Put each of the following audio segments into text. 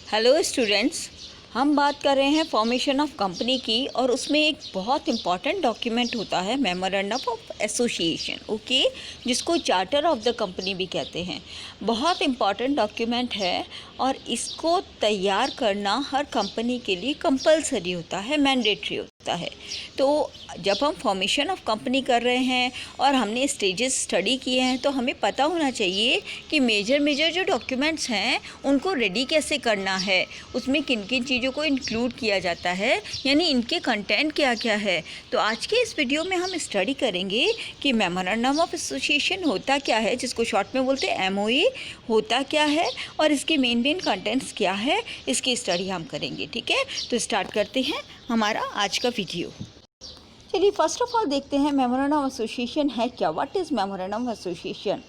Hello students, हम बात कर रहे हैं फॉर्मेशन ऑफ कंपनी की और उसमें एक बहुत इम्पॉर्टेंट डॉक्यूमेंट होता है मेमोरेंडम ऑफ एसोसिएशन, ओके, जिसको चार्टर ऑफ द कंपनी भी कहते हैं। बहुत इम्पॉर्टेंट डॉक्यूमेंट है और इसको तैयार करना हर कंपनी के लिए कंपलसरी होता है, मैंडेटरी होता है। तो जब हम फॉर्मेशन ऑफ कंपनी कर रहे हैं और हमने स्टेजेस स्टडी किए हैं तो हमें पता होना चाहिए कि मेजर जो डॉक्यूमेंट्स हैं उनको रेडी कैसे करना है, उसमें किन किन चीज़ों को इंक्लूड किया जाता है, यानी इनके कंटेंट क्या क्या है। तो आज के इस वीडियो में हम स्टडी करेंगे कि मेमोरेंडम ऑफ एसोसिएशन होता क्या है, जिसको शॉर्ट में बोलते हैं एमओई, होता क्या है और इसके मेन कंटेंट्स क्या है, इसकी स्टडी हम करेंगे। ठीक है, तो स्टार्ट करते हैं हमारा आज का वीडियो। चलिए फर्स्ट ऑफ ऑल देखते हैं मेमोरेंडम ऑफ एसोसिएशन है क्या। What is memorandum of association?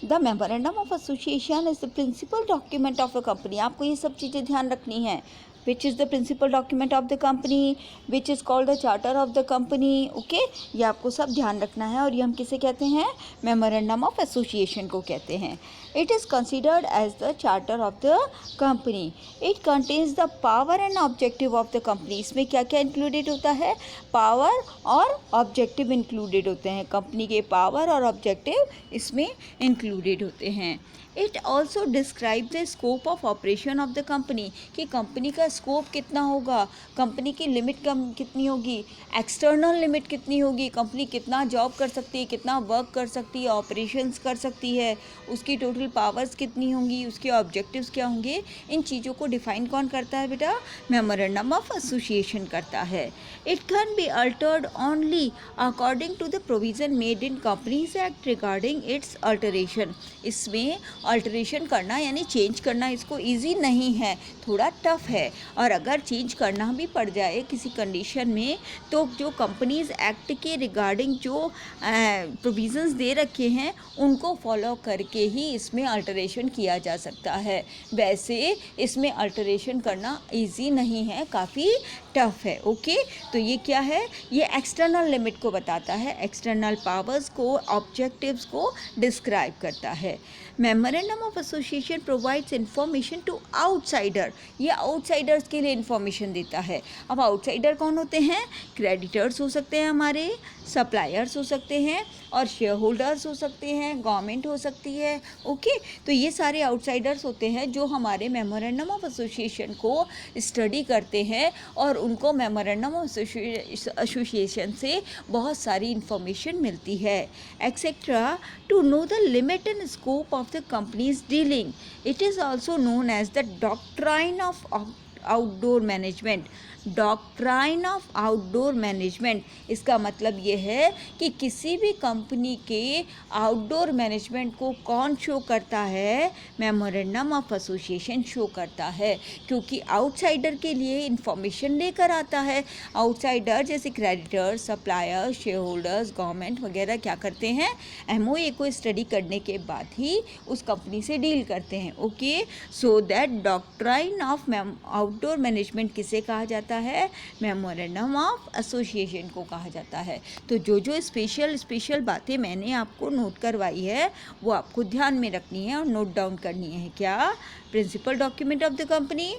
The memorandum of association is the principal document of a company. आपको ये सब चीज़ें ध्यान रखनी है। Which is the principal document of the company, which is called the charter of the company. Okay, ये आपको सब ध्यान रखना है। और ये हम किसे कहते हैं? मेमोरेंडम ऑफ एसोसिएशन को कहते हैं। It is considered as the charter of the company. It contains the power and objective of the company. इसमें क्या क्या इंक्लूडेड होता है? पावर और ऑब्जेक्टिव इंक्लूडेड होते हैं। कंपनी के पावर और ऑब्जेक्टिव इसमें इंक्लूडेड होते हैं। It also describe the scope of operation of the company, कि कंपनी का स्कोप कितना होगा, कंपनी की लिमिट कितनी होगी, एक्सटर्नल लिमिट कितनी होगी, कंपनी कितना जॉब कर सकती है, कितना वर्क कर सकती है, ऑपरेशंस कर सकती है, उसकी टोटल पावर्स कितनी होंगी, उसके ऑब्जेक्टिव्स क्या होंगे। इन चीज़ों को डिफाइन कौन करता है बेटा? मेमोरेंडम ऑफ एसोसिएशन करता है। It can be altered only according to the provision made in companies act regarding its alteration. इसमें अल्टरेशन करना यानी चेंज करना इसको इजी नहीं है, थोड़ा टफ है। और अगर चेंज करना भी पड़ जाए किसी कंडीशन में तो जो कंपनीज एक्ट के रिगार्डिंग जो प्रोविज़न्स दे रखे हैं उनको फॉलो करके ही इसमें अल्टरेशन किया जा सकता है। वैसे इसमें अल्टरेशन करना इजी नहीं है, काफ़ी टफ है। ओके, तो ये क्या है? ये एक्सटर्नल लिमिट को बताता है, एक्सटर्नल पावर्स को, ऑब्जेक्टिव्स को डिस्क्राइब करता है। Memorandum of association provides information to outsider. ये आउटसाइडर्स के लिए इंफॉर्मेशन देता है। अब आउटसाइडर कौन होते हैं? क्रेडिटर्स हो सकते हैं, हमारे सप्लायर्स हो सकते हैं, और शेयर होल्डर्स हो सकते हैं, गवर्नमेंट हो सकती है। ओके, तो ये सारे आउटसाइडर्स होते हैं जो हमारे मेमोरेंडम ऑफ एसोसिएशन को स्टडी करते हैं और उनको मेमोरेंडम ऑफ एसोसिएशन से बहुत सारी इंफॉर्मेशन मिलती है। Etcetera to know the limit and scope of the company's dealing. It is also known as the doctrine of outdoor management. Doctrine of outdoor management, इसका मतलब ये है कि किसी भी कंपनी के आउटडोर मैनेजमेंट को कौन शो करता है? मेमोरेंडम ऑफ एसोसिएशन शो करता है, क्योंकि आउटसाइडर के लिए इंफॉर्मेशन लेकर आता है। आउटसाइडर जैसे creditors, suppliers, share holders, government वगैरह क्या करते हैं? एमओए को स्टडी करने के बाद ही उस कंपनी से डील करते हैं। Okay, so that doctrine of outdoor management किसे कहा जाता है? मेमोरेंडम ऑफ एसोसिएशन को कहा जाता है। तो जो स्पेशल बातें मैंने आपको नोट करवाई है वो आपको ध्यान में रखनी है और नोट डाउन करनी है। क्या? Principal document of the company,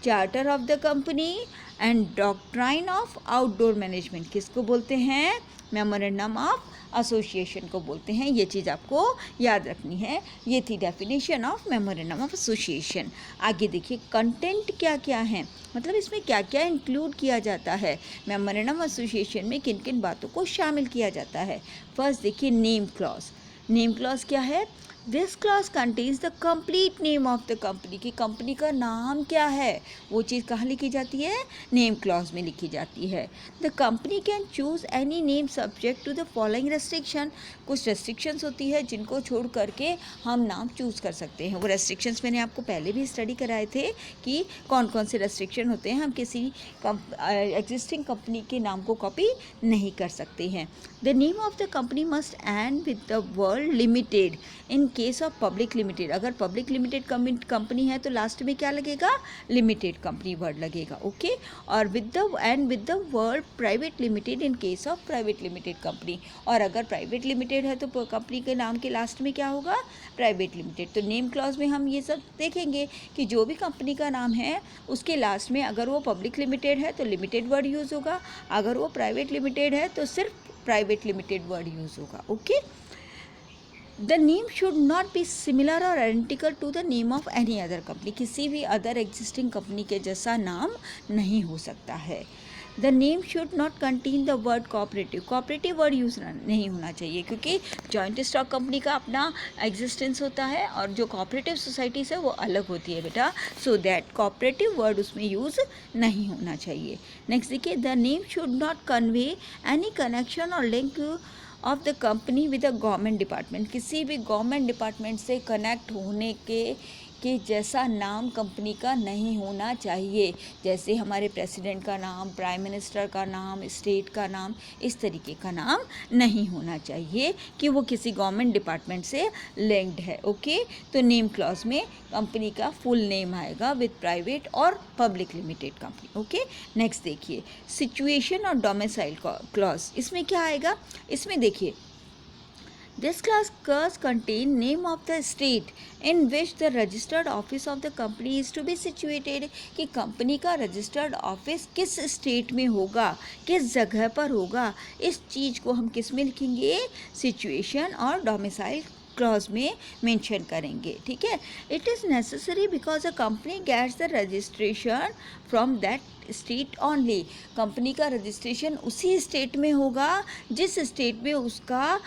charter of the company and doctrine of outdoor management किसको बोलते हैं? मेमोरेंडम ऑफ एसोसिएशन को बोलते हैं। ये चीज़ आपको याद रखनी है। ये थी definition of memorandum of association. आगे देखिए कंटेंट क्या क्या है, मतलब इसमें क्या क्या इंक्लूड किया जाता है। मेमोरेंडम एसोसिएशन में किन किन बातों को शामिल किया जाता है। फर्स्ट देखिए नेम क्लॉज। नेम क्लॉज क्या है? This clause contains the complete name of the company, की कंपनी का नाम क्या है वो चीज़ कहाँ लिखी जाती है? नेम क्लॉज में लिखी जाती है। The company can choose any name subject to the following restriction. कुछ रेस्ट्रिक्शंस होती है जिनको छोड़ करके हम नाम चूज़ कर सकते हैं। वो रेस्ट्रिक्शंस मैंने आपको पहले भी स्टडी कराए थे कि कौन कौन से रेस्ट्रिक्शन होते हैं। हम किसी एग्जिस्टिंग कंपनी के नाम को कॉपी नहीं कर सकते हैं। The name of the company must and with the word limited in case of public limited, अगर पब्लिक लिमिटेड कंपनी है तो लास्ट में क्या लगेगा, लिमिटेड कंपनी वर्ड लगेगा, ओके। और with the word private limited in case of private limited company, और अगर प्राइवेट लिमिटेड है तो कंपनी के नाम के लास्ट में क्या होगा, प्राइवेट लिमिटेड। तो नेम क्लॉज में हम ये सब देखेंगे कि जो भी कंपनी का नाम है उसके लास्ट में अगर वो पब्लिक लिमिटेड है तो लिमिटेड वर्ड यूज़ होगा, अगर वो प्राइवेट लिमिटेड है तो सिर्फ प्राइवेट लिमिटेड वर्ड यूज़ होगा, okay. The name should not be similar और identical to the name of any other company, किसी भी अदर एग्जिस्टिंग कंपनी के जैसा नाम नहीं हो सकता है। The name should not contain the word cooperative, cooperative word use नहीं होना चाहिए, क्योंकि जॉइंट स्टॉक कंपनी का अपना एग्जिस्टेंस होता है और जो कोऑपरेटिव सोसाइटीज़ है वो अलग होती है बेटा, सो दैट कोऑपरेटिव वर्ड उसमें यूज़ नहीं होना चाहिए। नेक्स्ट देखिए, the name should not convey any connection और link of the company with a government department, किसी भी गवर्नमेंट डिपार्टमेंट से कनेक्ट होने के जैसा नाम कंपनी का नहीं होना चाहिए, जैसे हमारे प्रेसिडेंट का नाम, प्राइम मिनिस्टर का नाम, स्टेट का नाम, इस तरीके का नाम नहीं होना चाहिए कि वो किसी गवर्नमेंट डिपार्टमेंट से लिंक्ड है, ओके। तो नेम क्लॉज में कंपनी का फुल नेम आएगा विद प्राइवेट और public limited company, okay. Next देखिए, सिचुएशन और डोमिसाइल क्लॉज, इसमें क्या आएगा, इसमें देखिए, this clause contain name of the state in which the registered office of the company is to be situated, कि कंपनी का रजिस्टर्ड ऑफिस किस स्टेट में होगा, किस जगह पर होगा, इस चीज़ को हम किस में लिखेंगे, सिचुएशन और डोमिसाइल क्लॉज में मेंशन करेंगे, ठीक है। It is necessary because a company gets the registration from that state only, company का रजिस्ट्रेशन उसी स्टेट में होगा जिस स्टेट में उसका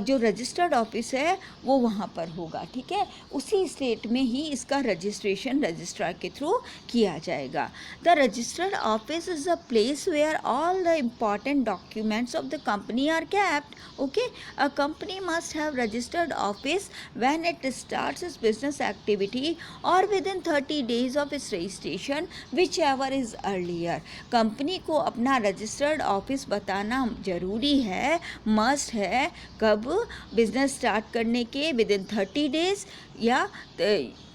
जो रजिस्टर्ड ऑफिस है वो वहाँ पर होगा, ठीक है, उसी स्टेट में ही इसका रजिस्ट्रेशन रजिस्ट्रार के थ्रू किया जाएगा। The registered office is the place where all the important documents of the company are kept, okay. A company must have registered office when it starts its business activity or within 30 days of its registration, whichever is earlier. Company को अपना registered office बताना ज़रूरी है, must है, कब, business start करने के within 30 days या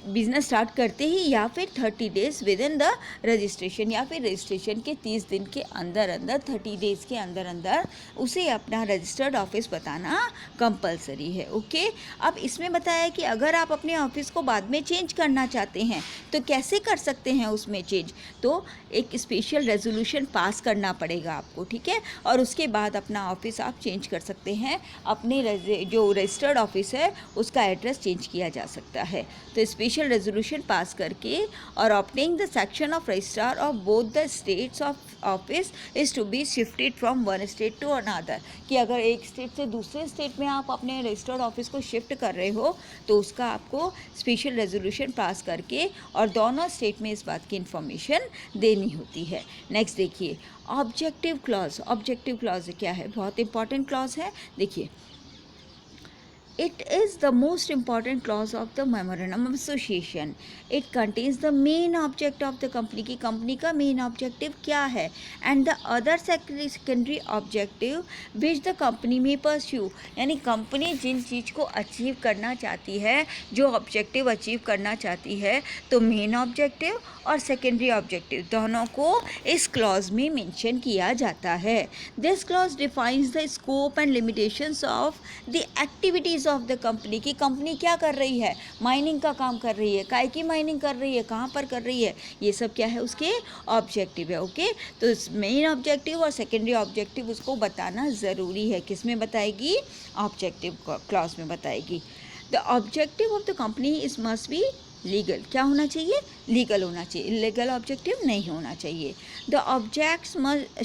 बिज़नेस स्टार्ट करते ही या फिर 30 days with in the registration, या फिर रजिस्ट्रेशन के 30 दिन के अंदर अंदर, 30 डेज़ के अंदर अंदर उसे अपना रजिस्टर्ड ऑफिस बताना कंपलसरी है, ओके। अब इसमें बताया कि अगर आप अपने ऑफिस को बाद में चेंज करना चाहते हैं तो कैसे कर सकते हैं उसमें चेंज, तो एक स्पेशल रेजोल्यूशन पास करना पड़ेगा आपको, ठीक है, और उसके बाद अपना ऑफिस आप चेंज कर सकते हैं, अपने जो रजिस्टर्ड ऑफिस है उसका एड्रेस चेंज किया जा सकता है। तो स्पेशल रेजोल्यूशन पास करके और obtaining the section of registrar of both the states of office is to be shifted from one state to another, कि अगर एक स्टेट से दूसरे स्टेट में आप अपने रजिस्टर्ड ऑफिस को शिफ्ट कर रहे हो तो उसका आपको स्पेशल रेजोल्यूशन पास करके और दोनों स्टेट में इस बात की इन्फॉर्मेशन देनी होती है। नेक्स्ट देखिए, ऑब्जेक्टिव क्लॉज, ऑब्जेक्टिव क्लॉज क्या है, बहुत इंपॉर्टेंट क्लॉज है, देखिए, It is the most important clause of the memorandum of association. It contains the main object of the company, की कंपनी का मेन ऑब्जेक्टिव क्या है, and the other secondary objective which the company may pursue, यानी company जिन चीज़ को achieve करना चाहती है, जो ऑब्जेक्टिव अचीव करना चाहती है, तो मेन ऑब्जेक्टिव और सेकेंडरी ऑब्जेक्टिव दोनों को इस क्लॉज में मेंशन किया जाता है। This clause defines the scope and limitations of the activities of the company, की कंपनी क्या कर रही है, माइनिंग का काम कर रही है, काय की माइनिंग कर रही है, कहाँ पर कर रही है, ये सब क्या है उसके ऑब्जेक्टिव है, ओके। तो मेन ऑब्जेक्टिव और सेकेंडरी ऑब्जेक्टिव उसको बताना ज़रूरी है, किस में बताएगी, ऑब्जेक्टिव क्लॉज में बताएगी। The objective of the company is must be legal, क्या होना चाहिए, लीगल होना चाहिए, इलीगल ऑब्जेक्टिव नहीं होना चाहिए। The objects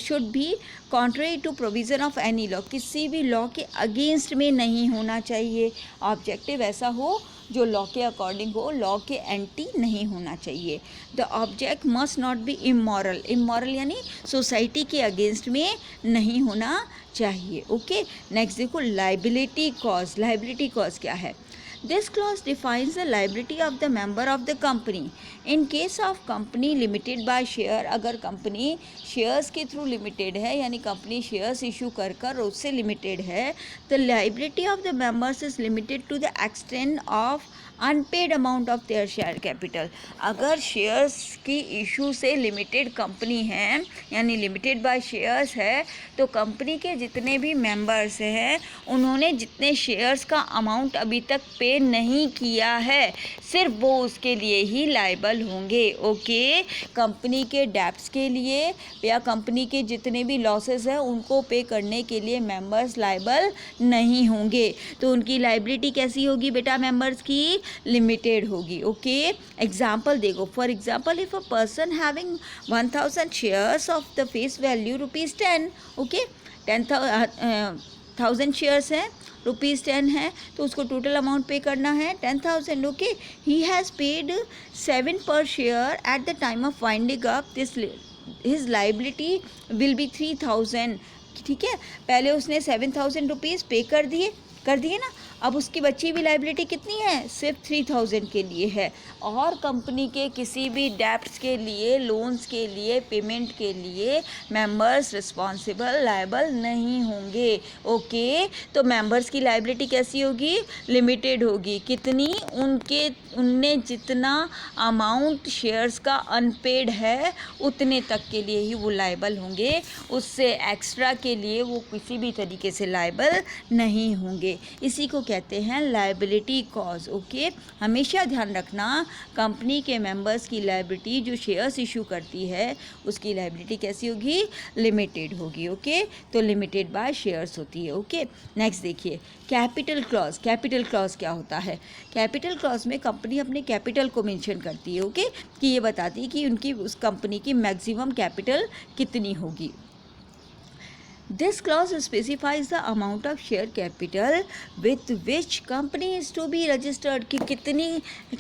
should be contrary to provision of any law, किसी भी लॉ के अगेंस्ट में नहीं होना चाहिए, ऑब्जेक्टिव ऐसा हो जो लॉ के अकॉर्डिंग हो, लॉ के एंटी नहीं होना चाहिए। The object must not be immoral, immoral यानी सोसाइटी के अगेंस्ट में नहीं होना चाहिए, ओके। नेक्स्ट देखो, लाइबिलिटी कॉज, लाइबिलिटी कॉज क्या है, This clause defines the liability of the member of the company. In case of company limited by share, अगर कंपनी शेयर्स के थ्रू लिमिटेड है, यानी कंपनी शेयर्स इशू कर कर उससे लिमिटेड है, the liability of the members is limited to the extent of unpaid amount of their share capital. अगर shares की इशू से लिमिटेड कंपनी है, यानी लिमिटेड बाय शेयर्स है, तो कंपनी के जितने भी मेंबर्स हैं उन्होंने जितने शेयर्स का अमाउंट अभी तक पे नहीं किया है, सिर्फ वो उसके लिए ही लायबल होंगे. ओके, कंपनी के डेब्ट्स के लिए या कंपनी के जितने भी लॉसेस हैं उनको पे करने के लिए मेंबर्स लायबल नहीं होंगे. तो उनकी लायबिलिटी कैसी होगी बेटा? मेंबर्स की लिमिटेड होगी. ओके, एग्जाम्पल देखो. For example, if a person having 1000 shares of the face value ₹10, okay, 10,000 shares हैं, ₹10 है, तो उसको टोटल अमाउंट पे करना है 10,000. ओके, ही हैज़ पेड 7 पर share at the time of winding up this, his liability will be 3,000. ठीक है, पहले उसने 7,000 रुपीज़ पे कर दिए ना. अब उसकी बची हुई लाइबिलिटी कितनी है? सिर्फ 3,000 के लिए है. और कंपनी के किसी भी डेब्ट्स के लिए, लोन्स के लिए, पेमेंट के लिए मेंबर्स रिस्पॉन्सिबल लायबल नहीं होंगे. ओके, तो मेंबर्स की लाइबिलिटी कैसी होगी? लिमिटेड होगी. कितनी? उनने जितना अमाउंट शेयर्स का अनपेड है उतने तक के लिए ही वो लायबल होंगे. उससे एक्स्ट्रा के लिए वो किसी भी तरीके से लायबल नहीं होंगे. इसी को कहते हैं लायबिलिटी कॉज. ओके, हमेशा ध्यान रखना, कंपनी के मेंबर्स की लायबिलिटी जो शेयर्स इशू करती है उसकी लायबिलिटी कैसी होगी? लिमिटेड होगी. ओके, तो लिमिटेड बाय शेयर्स होती है. ओके, नेक्स्ट देखिए कैपिटल क्लॉज. कैपिटल क्लॉज क्या होता है? कैपिटल क्लॉज में कंपनी अपने कैपिटल को मेंशन करती है. ओके, कि ये बताती है कि उनकी उस कंपनी की मैक्सिमम कैपिटल कितनी होगी. This clause specifies the amount of share capital with which company is to be registered, कि कितनी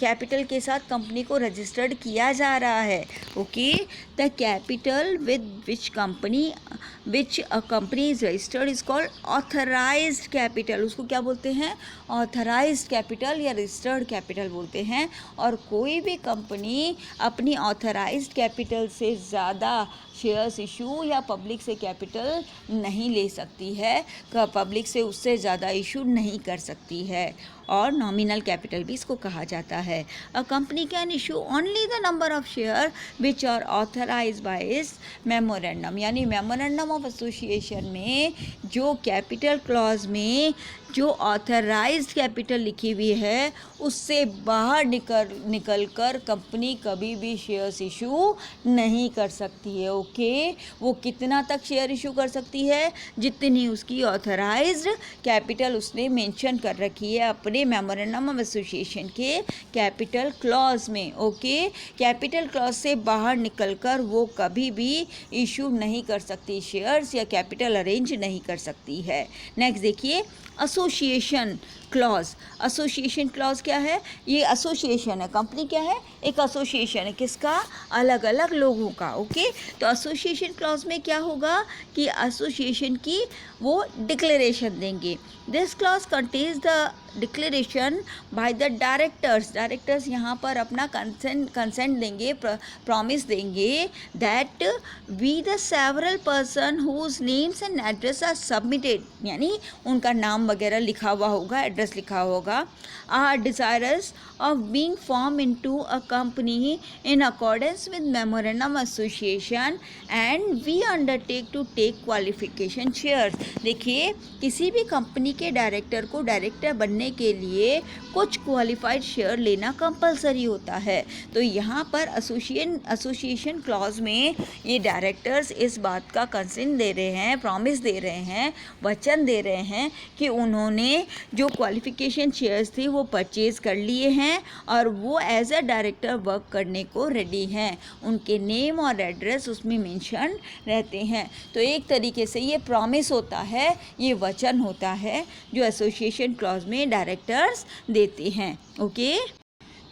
कैपिटल के साथ कंपनी को रजिस्टर्ड किया जा रहा है. Okay, the capital with which a company is registered is called authorised capital. उसको क्या बोलते हैं? ऑथराइज्ड कैपिटल या रजिस्टर्ड कैपिटल बोलते हैं. और कोई भी कंपनी अपनी ऑथराइज्ड कैपिटल से ज़्यादा शेयर्स इशू या पब्लिक से कैपिटल नहीं ले सकती है, पब्लिक से उससे ज़्यादा इशू नहीं कर सकती है. और नॉमिनल कैपिटल भी इसको कहा जाता है. A company can issue only the number of share which are authorise by इस मेमोरेंडम. यानी मेमोरेंडम ऑफ एसोसिएशन में जो कैपिटल क्लॉज में जो ऑथराइज्ड कैपिटल लिखी हुई है उससे बाहर निकल कर कंपनी कभी भी शेयर्स इशू नहीं कर सकती है. ओके, वो कितना तक शेयर इशू कर सकती है? जितनी उसकी ऑथराइज्ड कैपिटल उसने मेंशन कर रखी है अपने मेमोरेंडम ऑफ एसोसिएशन के कैपिटल क्लॉज में. ओके, कैपिटल क्लॉज से बाहर निकलकर वो कभी भी इशू नहीं कर सकती शेयर्स या कैपिटल अरेंज नहीं कर सकती है. नेक्स्ट देखिए एसोसिएशन क्लॉज. एसोसिएशन क्लॉज क्या है? ये एसोसिएशन है. कंपनी क्या है? एक एसोसिएशन है. किसका? अलग अलग लोगों का. ओके, तो एसोसिएशन क्लॉज में क्या होगा कि एसोसिएशन की वो डिक्लेरेशन देंगे. This clause contains the declaration by the directors. Directors यहाँ पर अपना कंसेंट देंगे, प्रॉमिस देंगे that we the several person whose names and address are submitted, यानी उनका नाम वगैरह लिखा हुआ होगा, एड्रेस लिखा होगा, are desirous of being form into a company in accordance with memorandum association and we undertake to take qualification shares. देखिए, किसी भी कंपनी के डायरेक्टर को डायरेक्टर बनने के लिए कुछ क्वालिफाइड शेयर लेना कंपलसरी होता है. तो यहाँ पर एसोसिएशन क्लॉज में ये डायरेक्टर्स इस बात का कंसेंट दे रहे हैं, प्रॉमिस दे रहे हैं, वचन दे रहे हैं कि उन्होंने जो क्वालिफिकेशन शेयर्स थे वो परचेज कर लिए हैं और वो एज अ डायरेक्टर वर्क करने को रेडी हैं. उनके नेम और एड्रेस उसमें मेंशन रहते हैं. तो एक तरीके से ये प्रॉमिस होता है, ये वचन होता है जो एसोसिएशन क्लॉज में डायरेक्टर्स देते हैं. ओके,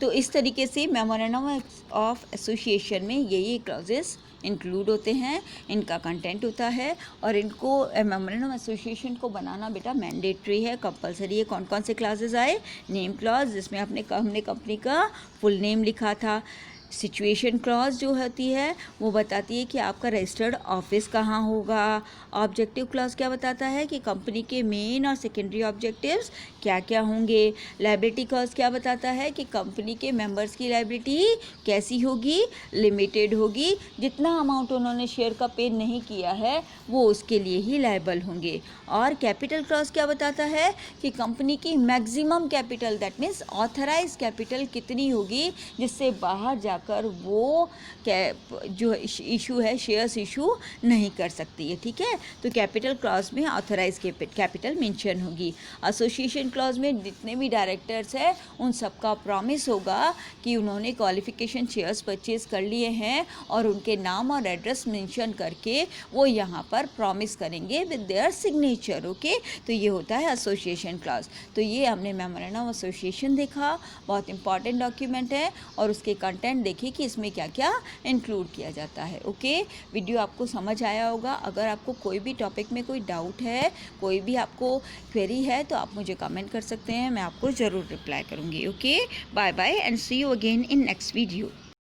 तो इस तरीके से मेमोरेंडम ऑफ एसोसिएशन में ये क्लॉजेस इंक्लूड होते हैं, इनका कंटेंट होता है और इनको मेमोरेंडम एसोसिएशन को बनाना बेटा मैंडेटरी है, कंपलसरी है। कौन कौन से क्लासेस आए? नेम क्लॉज, जिसमें हमने कंपनी का फुल नेम लिखा था। सिचुएशन क्लॉज जो होती है वो बताती है कि आपका रजिस्टर्ड ऑफिस कहाँ होगा। ऑब्जेक्टिव क्लॉज क्या बताता है कि कंपनी के मेन और सेकेंडरी ऑब्जेक्टिव्स क्या क्या होंगे। लायबिलिटी क्लॉज क्या बताता है कि कंपनी के मेंबर्स की लायबिलिटी कैसी होगी? लिमिटेड होगी। जितना अमाउंट उन्होंने शेयर का पे नहीं किया है वो उसके लिए ही लायबल होंगे। और कैपिटल क्लॉज क्या बताता है कि कंपनी की maximum capital, that means authorise capital कितनी होगी जिससे बाहर जाकर वो जो इशू है शेयर्स इशू नहीं कर सकती है। ठीक है, तो कैपिटल क्लॉज में ऑथराइज कैपिटल मेंशन होगी। एसोसिएशन क्लॉज में जितने भी डायरेक्टर्स हैं उन सबका प्रॉमिस होगा कि उन्होंने क्वालिफिकेशन शेयर्स परचेज कर लिए हैं और उनके नाम और एड्रेस मेंशन करके वो यहाँ पर प्रॉमिस करेंगे विद देयर सिग्नेचर। ओके, तो ये होता है एसोसिएशन क्लॉज। तो ये हमने मेमोरेंडम ऑफ एसोसिएशन देखा, बहुत इंपॉर्टेंट डॉक्यूमेंट है और उसके कंटेंट देखिए कि इसमें क्या क्या इंक्लूड किया जाता है। ओके, वीडियो आपको समझ आया होगा। अगर आपको कोई भी टॉपिक में कोई डाउट है, कोई भी आपको क्वेरी है तो आप मुझे कमेंट कर सकते हैं, मैं आपको ज़रूर रिप्लाई करूँगी। Okay, bye bye and see you again in next video.